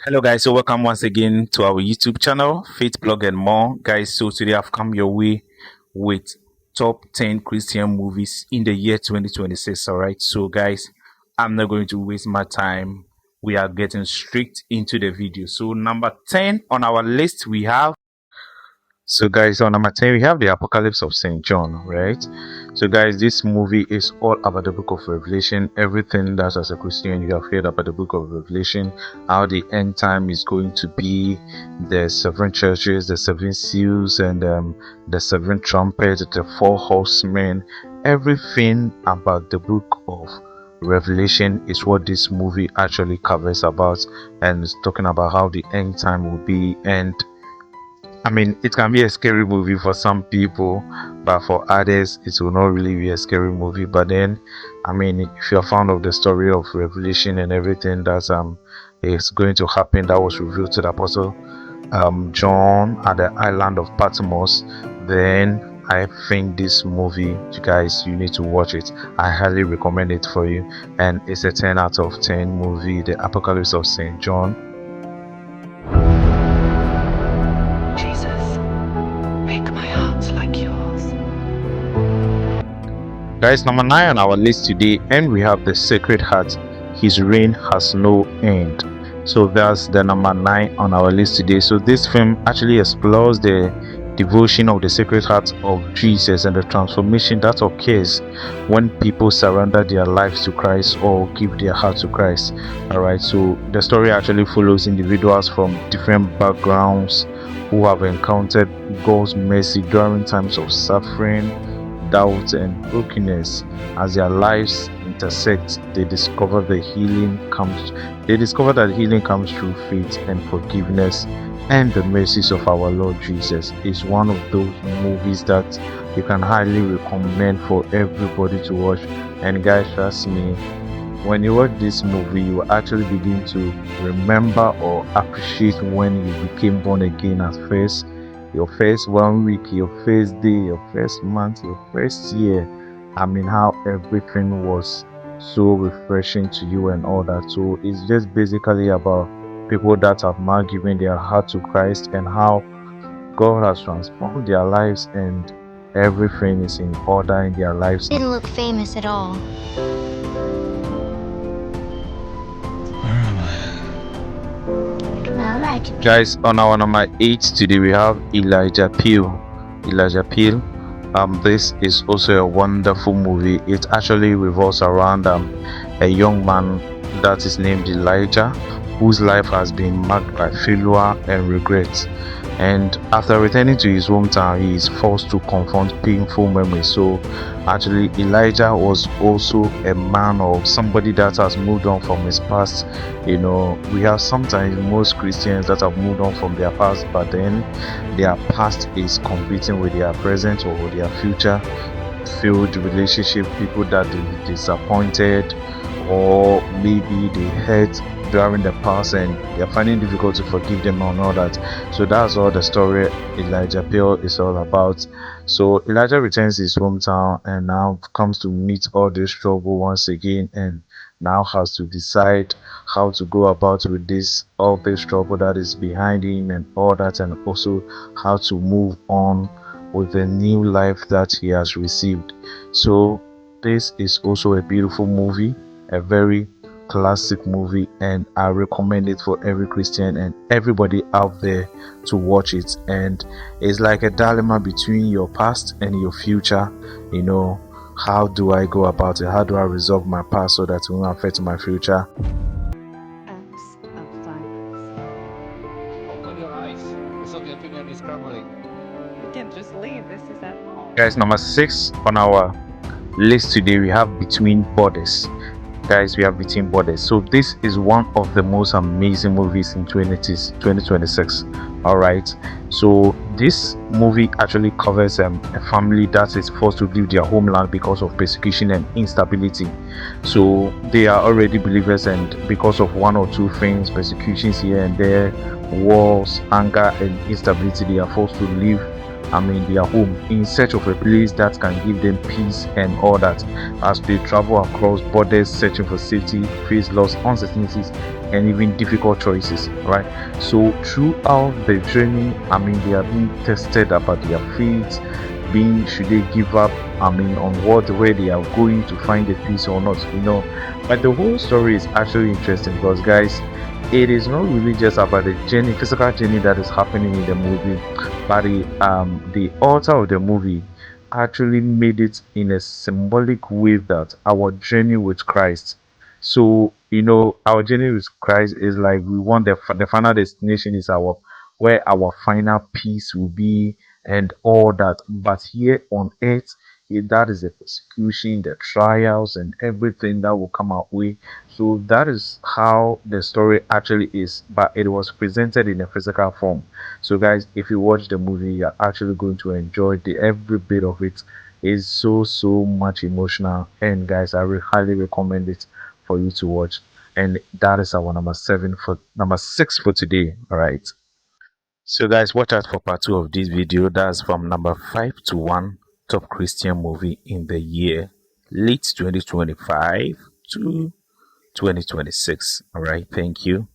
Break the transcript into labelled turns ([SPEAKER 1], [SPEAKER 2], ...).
[SPEAKER 1] Hello guys, so welcome once again to our YouTube channel, Faith Blog and more. Guys, so today I've come your way with top 10 Christian movies in the year 2026. Alright, so guys, I'm not going to waste my time. We are getting straight into the video. So number 10 on our list we have. So, guys, on number 10, we have the Apocalypse of St. John, right? So, guys, this movie is all about the book of Revelation. Everything that as a Christian you have heard about the book of Revelation, how the end time is going to be, the seven churches, the seven seals, and the seven trumpets, the four horsemen. Everything about the book of Revelation is what this movie actually covers about, and it's talking about how the end time will be. And I mean, it can be a scary movie for some people, but for others, it will not really be a scary movie. But then, I mean, if you're fond of the story of Revelation and everything that is going to happen, that was revealed to the Apostle John at the island of Patmos, then I think this movie, you guys, you need to watch it. I highly recommend it for you, and it's a 10 out of 10 movie, The Apocalypse of Saint John.
[SPEAKER 2] Jesus, make my heart like yours.
[SPEAKER 1] Guys, number 9 on our list today, and we have the Sacred Heart. His reign has no end. So that's the number 9 on our list today. So this film actually explores the devotion of the Sacred Heart of Jesus and the transformation that occurs when people surrender their lives to Christ or give their heart to Christ. Alright, so the story actually follows individuals from different backgrounds who have encountered God's mercy during times of suffering, doubt, and brokenness. As their lives intersect, they discover that healing comes through faith and forgiveness, and the mercies of our Lord Jesus is one of those movies that you can highly recommend for everybody to watch. And guys, trust me, when you watch this movie, you will actually begin to remember or appreciate when you became born again at first, your first 1 week, your first day, your first month, your first year. I mean, how everything was so refreshing to you and all that. So it's just basically about people that have now given their heart to Christ and how God has transformed their lives and everything is in order in their lives.
[SPEAKER 3] Didn't look famous at all.
[SPEAKER 1] Guys, on our number 8 today we have Elijah Peel. Elijah Peel. This is also a wonderful movie. It actually revolves around a young man that is named Elijah, whose life has been marked by failure and regret. And after returning to his hometown, he is forced to confront painful memories. So actually Elijah was also a man or somebody that has moved on from his past. You know, we have sometimes most Christians that have moved on from their past, but then their past is competing with their present or their future. Failed relationship, people that they disappointed, or maybe they hurt during the past and they're finding it difficult to forgive them and all that. So that's all the story Elijah Peel is all about. So Elijah returns his hometown and now comes to meet all this trouble once again, and now has to decide how to go about with this all this trouble that is behind him and all that, and also how to move on with the new life that he has received. So this is also a beautiful movie, a very classic movie, and I recommend it for every Christian and everybody out there to watch it. And it's like a dilemma between your past and your future. You know, how do I go about it? How do I resolve my past so that it won't affect my future?
[SPEAKER 2] Acts of violence.
[SPEAKER 4] Open your eyes. The Soviet Union is crumbling.
[SPEAKER 2] You can't just leave. This is at home.
[SPEAKER 1] Guys, number 6 on our list today we have Between Borders. Guys, we have Between Borders. So this is one of the most amazing movies in 2026. All right, so this movie actually covers a family that is forced to leave their homeland because of persecution and instability. So they are already believers, and because of one or two things, persecutions here and there, wars, anger, and instability, they are forced to leave their home in search of a place that can give them peace and all that. As they travel across borders searching for safety, face loss, uncertainties, and even difficult choices, right? So throughout the journey, they are being tested about their faith, being should they give up, on what where they are going to find the peace or not, But the whole story is actually interesting because, guys, it is not really just about the journey, physical journey that is happening in the movie, but the author of the movie actually made it in a symbolic way that our journey with Christ. So our journey with Christ is like we want the final destination is our where our final peace will be and all that. But here on earth, that is the persecution, the trials, and everything that will come our way. So that is how the story actually is, but it was presented in a physical form. So, guys, if you watch the movie, you're actually going to enjoy the every bit of it. It's so much emotional, and guys, highly recommend it for you to watch. And that is our number six for today. All right. So, guys, watch out for part two of this video. That's from number 5 to 1 top Christian movie in the year late 2025 to 2026. All right. Thank you.